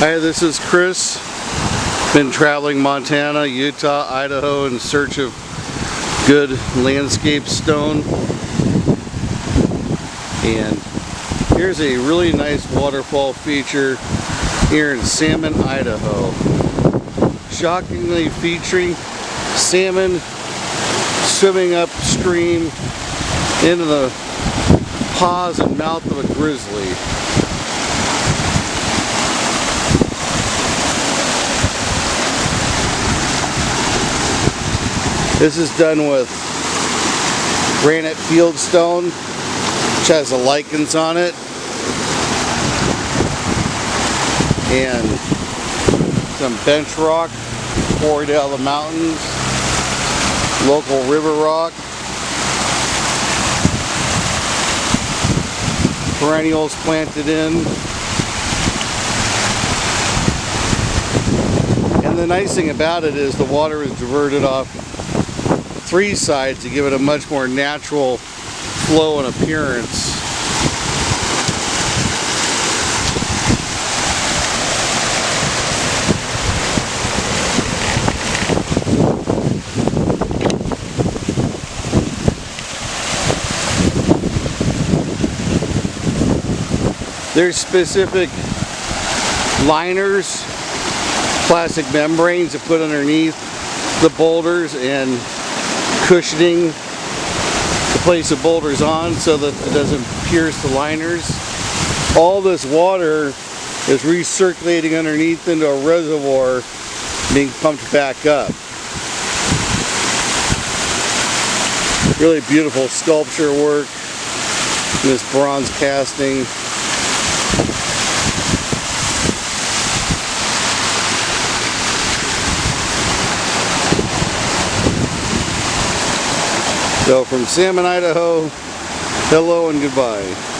Hi, this is Chris. Been traveling Montana, Utah, Idaho in search of good landscape stone. And here's a really nice waterfall feature here in Salmon, Idaho. Shockingly featuring salmon swimming upstream into the paws and mouth of a grizzly. This is done with granite fieldstone, which has the lichens on it, and some bench rock quarried out of the mountains, local river rock, perennials planted in. And the nice thing about it is the water is diverted off three sides to give it a much more natural flow and appearance. There's specific liners, plastic membranes to put underneath the boulders and cushioning to place the boulders on so that it doesn't pierce the liners. All this water is recirculating underneath into a reservoir, being pumped back up. Really beautiful sculpture work in this bronze casting. So from Salmon, Idaho, hello and goodbye.